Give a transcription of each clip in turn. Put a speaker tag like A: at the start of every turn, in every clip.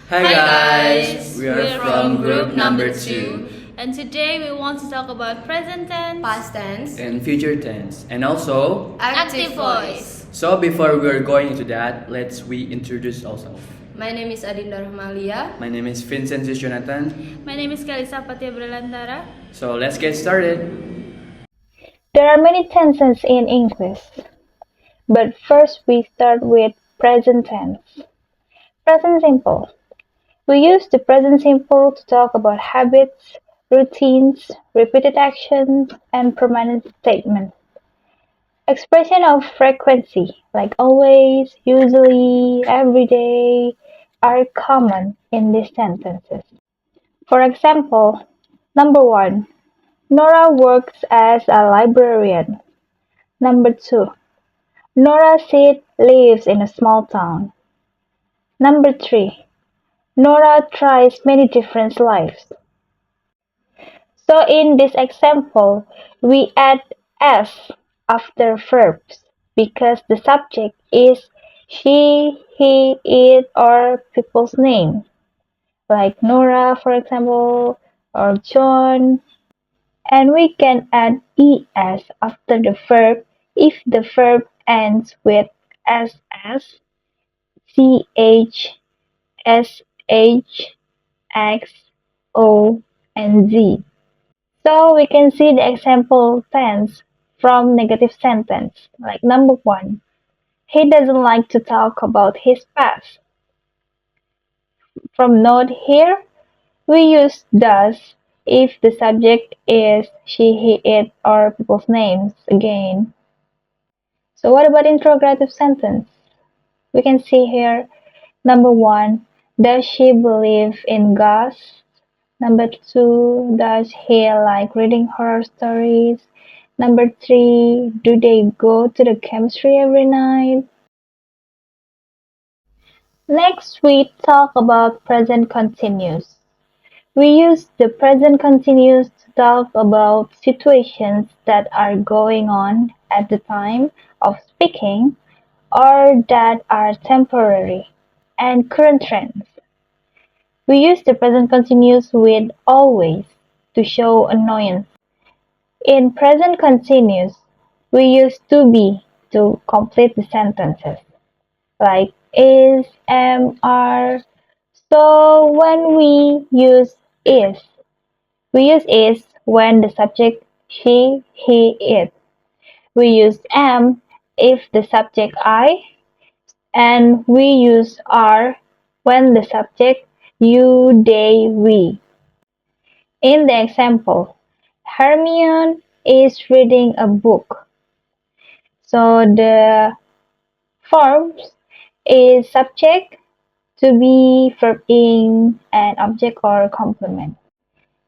A: Hi guys! We are from group number 2
B: and today we want to talk about present tense,
C: past tense,
A: and future tense, and also
C: active voice.
A: So before we are going into that, let's we introduce ourselves.
C: My name is Adinda Rahmalia.
A: My name is Vincent Jonathan.
B: My name is Kalisa Patia Bralantara.
A: So let's get started.
D: There are many tenses in English, but first we start with present tense. Present simple. We use the present simple to talk about habits, routines, repeated actions, and permanent statements. Expression of frequency, like always, usually, every day, are common in these sentences. For example, number 1. Nora works as a librarian. Number 2. Nora Sid lives in a small town. Number 3. Nora tries many different lives. So in this example, we add "s" after verbs because the subject is she, he, it, or people's name, like Nora, for example, or John. And we can add "es" after the verb if the verb ends with "ss", "ch", "sh", "x", "o", and "z". So we can see the example tense from negative sentence, like number 1. He doesn't like to talk about his past. From note here, we use does if the subject is she, he, it, or people's names again. So what about interrogative sentence? We can see here, number 1, does she believe in ghosts? Number 2, does he like reading horror stories? Number 3, do they go to the chemistry every night? Next, we talk about present continuous. We use the present continuous to talk about situations that are going on at the time of speaking or that are temporary, and current trends. We use the present continuous with always to show annoyance. In present continuous, we use to be to complete the sentences, like is, am, are. So when we use is when the subject she, he, it. We use am if the subject I, and we use are when the subject you, they, we. In the example, Hermione is reading a book. So the forms is subject, to be, verb ing, and object or complement.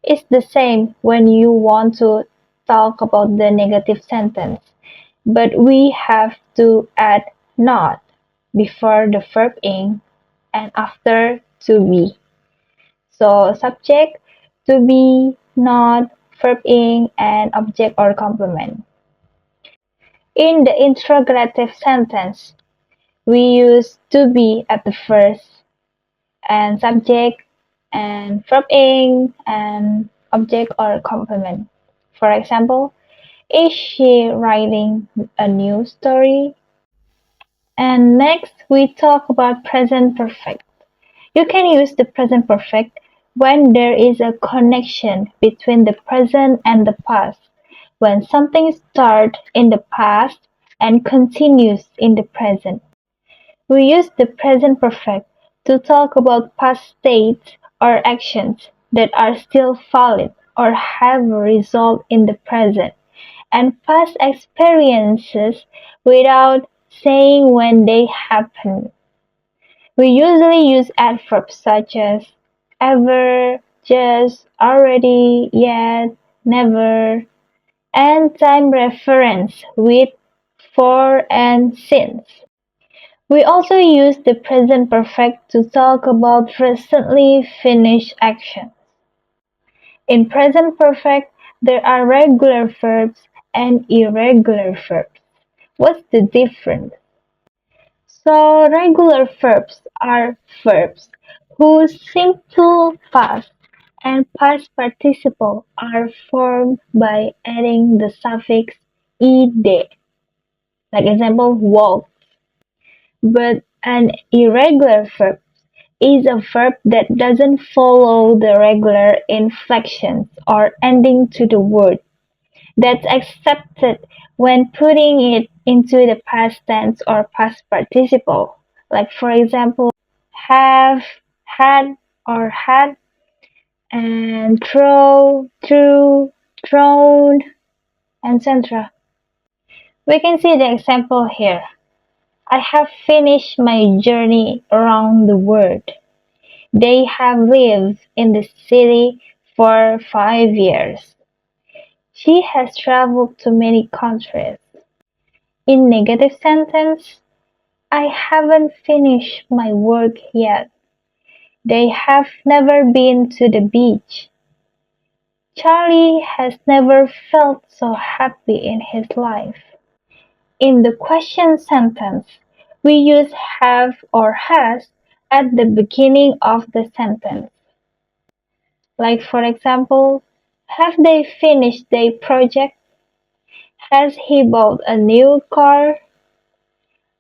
D: It's the same when you want to talk about the negative sentence, but we have to add not before the verb ing and after to be. So subject, to be, not, verb ing, and object or complement. In the interrogative sentence, we use to be at the first, and subject, and verb ing, and object or complement. For example, is she writing a new story? And next, we talk about present perfect. You can use the present perfect when there is a connection between the present and the past, when something starts in the past and continues in the present. We use the present perfect to talk about past states or actions that are still valid or have a result in the present, and past experiences without saying when they happen. We usually use adverbs such as ever, just, already, yet, never, and time reference with for and since. We also use the present perfect to talk about recently finished actions. In present perfect, there are regular verbs and irregular verbs. What's the difference? So regular verbs are verbs whose simple past and past participle are formed by adding the suffix ed. Like example, walk. But an irregular verb is a verb that doesn't follow the regular inflections or ending to the word. That's accepted when putting it into the past tense or past participle. Like for example, have, had, or had, and throw, threw, thrown, etc. We can see the example here. I have finished my journey around the world. They have lived in the city for 5 years. She has traveled to many countries. In negative sentence, I haven't finished my work yet. They have never been to the beach. Charlie has never felt so happy in his life. In the question sentence, we use have or has at the beginning of the sentence. Like for example, have they finished their project? Has he bought a new car?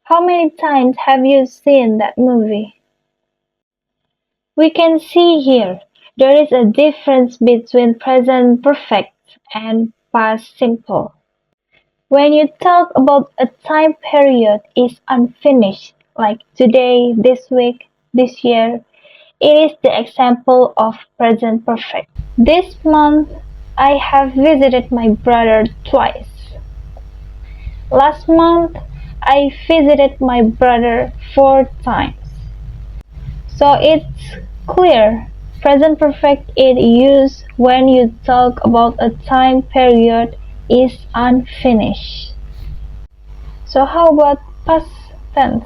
D: How many times have you seen that movie? We can see here there is a difference between present perfect and past simple. When you talk about a time period is unfinished, like today, this week, this year, it is the example of present perfect. This month, I have visited my brother twice. Last month, I visited my brother 4 times. So it's clear. Present perfect is used when you talk about a time period is unfinished. So how about past tense?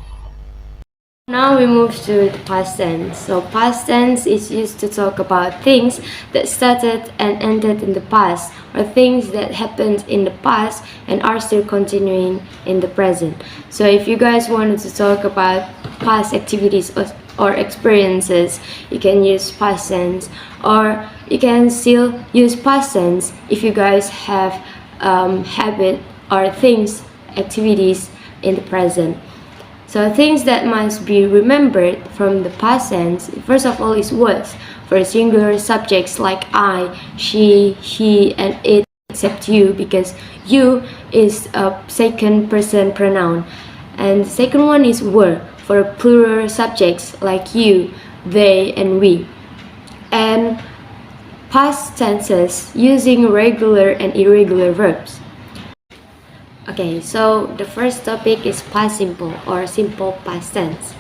C: Now we move to the past tense. So past tense is used to talk about things that started and ended in the past, or things that happened in the past and are still continuing in the present. So if you guys wanted to talk about past activities or experiences, you can use past tense, or you can still use past tense if you guys have habit or things, activities in the present. So things that must be remembered from the past tense, first of all, is was for singular subjects like I, she, he, and it, except you, because you is a second person pronoun. And the second one is were for plural subjects like you, they, and we. And past tenses using regular and irregular verbs. Okay, so the first topic is past simple or simple past tense.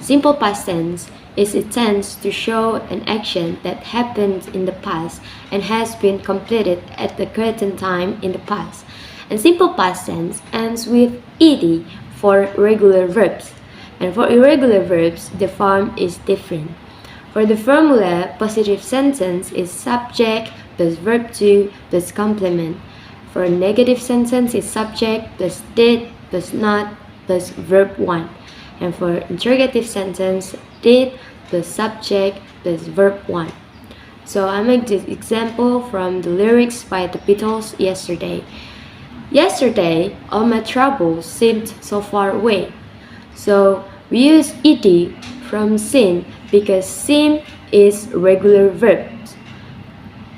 C: Simple past tense is a tense to show an action that happened in the past and has been completed at a certain time in the past. And simple past tense ends with ed for regular verbs. And for irregular verbs, the form is different. For the formula, positive sentence is subject plus verb 2 plus complement. For a negative sentence, it's subject plus did plus not plus verb 1. And for interrogative sentence, did plus subject plus verb 1. So I make this example from the lyrics by the Beatles, Yesterday. Yesterday, all my troubles seemed so far away. So we use ed from seem because seem is regular verb.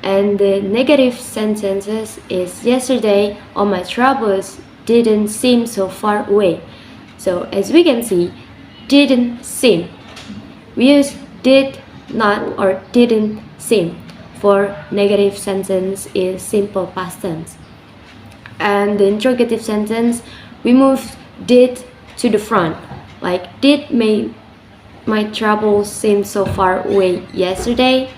C: And the negative sentences is yesterday all my troubles didn't seem so far away. So as we can see, didn't seem. We use did not or didn't seem for negative sentence is simple past tense. And the interrogative sentence, we move did to the front. Like did my troubles seem so far away yesterday?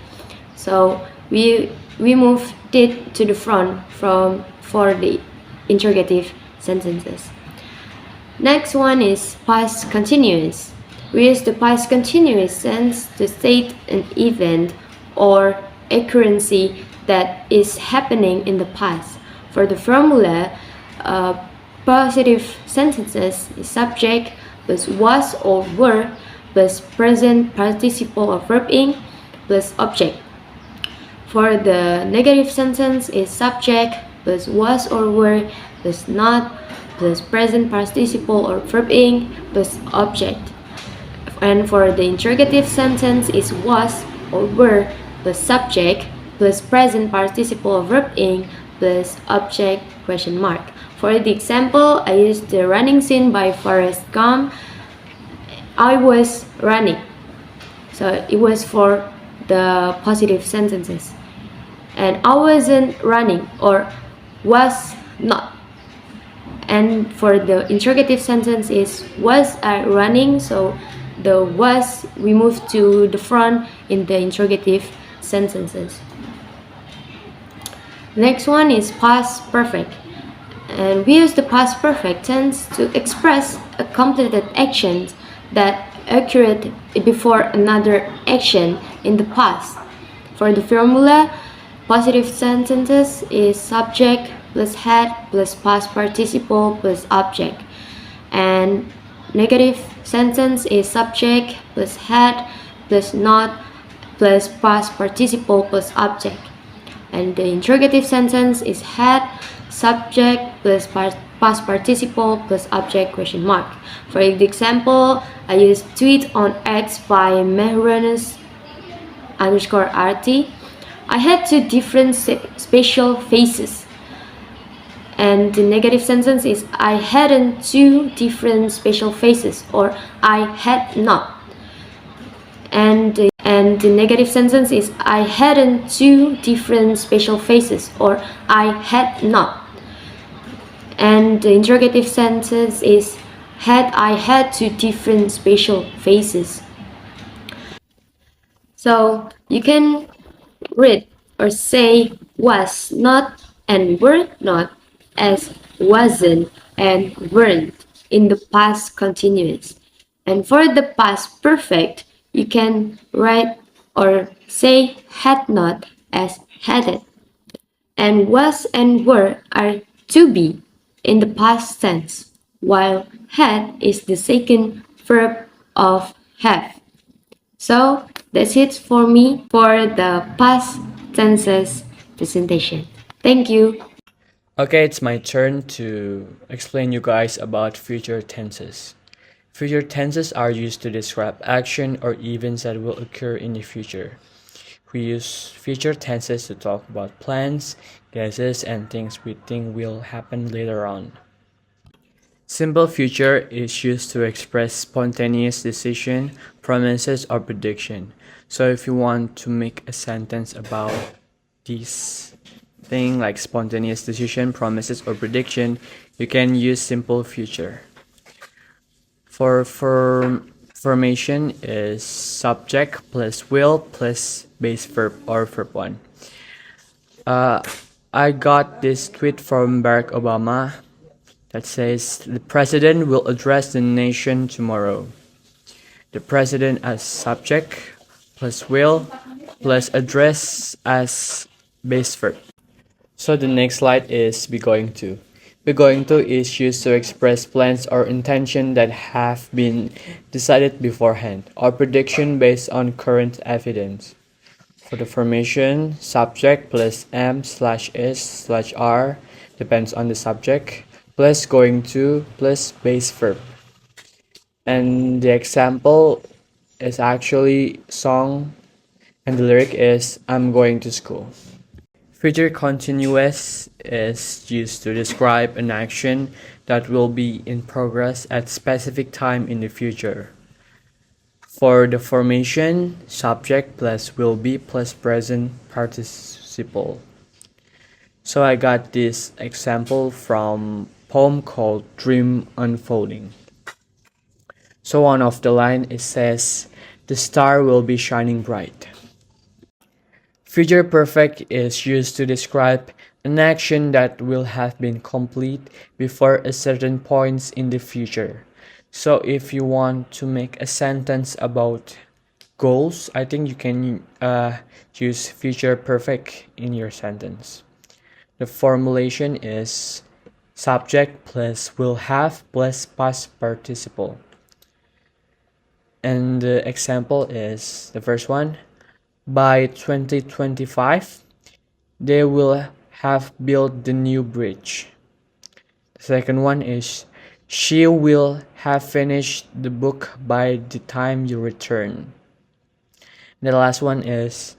C: So we move did to the front for the interrogative sentences. Next one is past continuous. We use the past continuous tense to state an event or occurrence that is happening in the past. For the formula, positive sentences is subject plus was or were plus present participle of verb ing plus object. For the negative sentence is subject plus was or were plus not plus present participle or verb ing plus object. And for the interrogative sentence is was or were plus subject plus present participle of verb ing plus object question mark. For the example, I used the running scene by Forrest Gump. I was running. So it was for the positive sentences. And I wasn't running or was not. And for the interrogative sentence is was I running, so the was we move to the front in the interrogative sentences. Next one is past perfect, and we use the past perfect tense to express a completed action that occurred before another action in the past. For the formula, positive sentences is subject plus had plus past participle plus object, and negative sentence is subject plus had plus not plus past participle plus object, and the interrogative sentence is had subject plus past participle plus object question mark. For the example, I use tweet on X by Mehranus underscore RT. I had two different spatial faces. And the negative sentence is I hadn't two different spatial faces, or I had not. And the negative sentence is I hadn't two different spatial faces, or I had not. And the interrogative sentence is had I had two different spatial faces. So you can read or say was not and were not as wasn't and weren't in the past continuous. And for the past perfect, you can write or say had not as hadn't. And was and were are to be in the past tense, while had is the second verb of have. So that's it for me for the past tenses presentation. Thank you.
A: Okay, it's my turn to explain you guys about future tenses. Future tenses are used to describe action or events that will occur in the future. We use future tenses to talk about plans, guesses, and things we think will happen later on. Simple future is used to express spontaneous decision, promises, or prediction. So if you want to make a sentence about these thing like spontaneous decision, promises, or prediction, you can use simple future. For formation is subject plus will plus base verb or verb 1. I got this tweet from Barack Obama that says the president will address the nation tomorrow. The president as subject plus will plus address as base verb. So the next slide is be going to. Be going to is used to express plans or intention that have been decided beforehand or prediction based on current evidence. For the formation, subject plus am/is/are depends on the subject plus going to plus base verb. And the example is actually song and the lyric is I'm going to school. Future continuous is used to describe an action that will be in progress at specific time in the future. For the formation, subject plus will be plus present participle. So I got this example from poem called Dream Unfolding. So one of the line it says, the star will be shining bright. Future perfect is used to describe an action that will have been complete before a certain point in the future. So if you want to make a sentence about goals, I think you can use future perfect in your sentence. The formulation is subject plus will have plus past participle. And the example is the first one. By 2025, they will have built the new bridge. The second one is she will have finished the book by the time you return. The last one is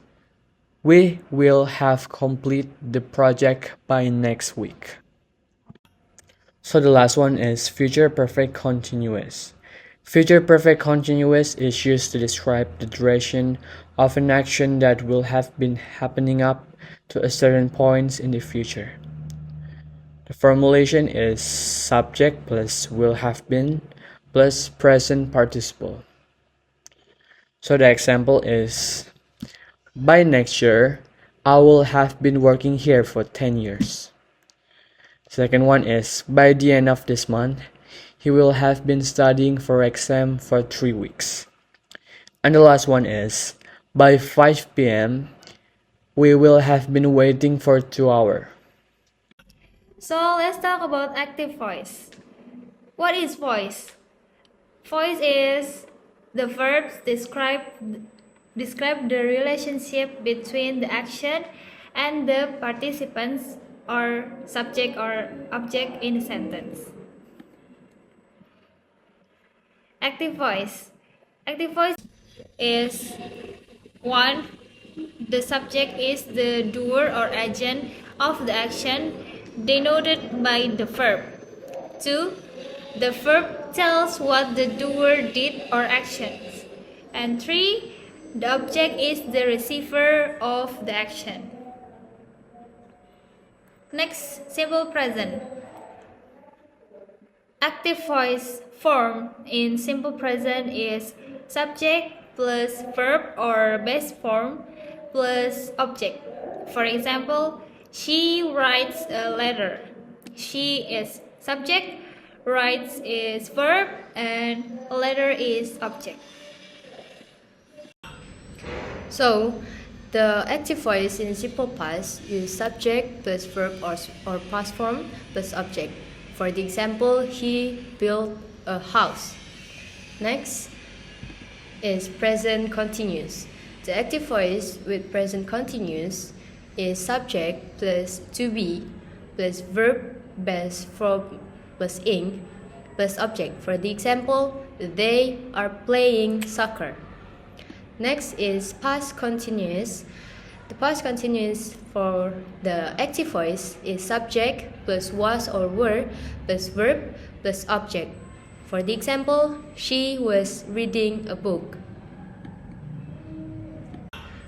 A: we will have complete the project by next week. So the last one is future perfect continuous. Future perfect continuous is used to describe the duration of an action that will have been happening up to a certain point in the future. The formulation is subject plus will have been plus present participle. So the example is by next year, I will have been working here for 10 years. Second one is by the end of this month, he will have been studying for exam for 3 weeks. And the last one is by 5 p.m., we will have been waiting for 2 hours.
B: So let's talk about active voice. What is voice? Voice is the verbs describe the relationship between the action and the participants or subject or object in a sentence. Active voice. Active voice is 1. The subject is the doer or agent of the action denoted by the verb. 2. The verb tells what the doer did or actions. And 3. The object is the receiver of the action. Next, simple present. Active voice form in simple present is subject plus verb or base form plus object. For example, she writes a letter. She is subject, writes is verb, and letter is object.
C: So, the active voice in simple past is subject plus verb or past form plus object. For the example, he built a house. Next is present continuous. The active voice with present continuous is subject plus to be plus verb plus verb plus ing plus object. For the example, they are playing soccer. Next is past continuous. The past continuous for the active voice is subject plus was or were plus verb plus object. For the example, she was reading a book.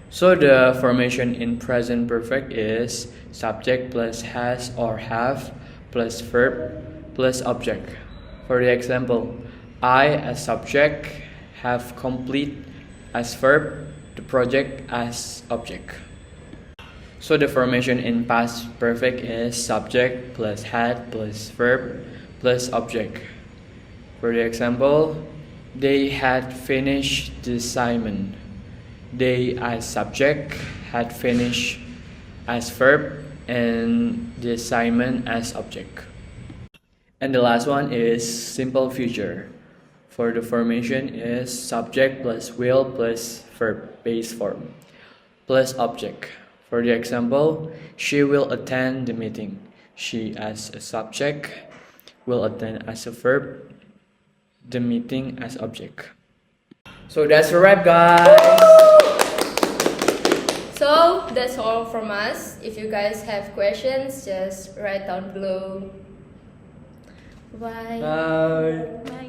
A: So the formation in present perfect is subject plus has or have plus verb plus object. For the example, I as subject have complete as verb, the project as object. So the formation in past perfect is subject plus had plus verb plus object. For the example, they had finished the assignment. They as subject had finished as verb and the assignment as object. And the last one is simple future. For the formation is subject plus will plus verb base form plus object. For the example, she will attend the meeting. She as a subject will attend as a verb, the meeting as object. So that's a wrap, guys.
C: So that's all from us. If you guys have questions, just write down below. Bye.
A: Bye.
B: Bye.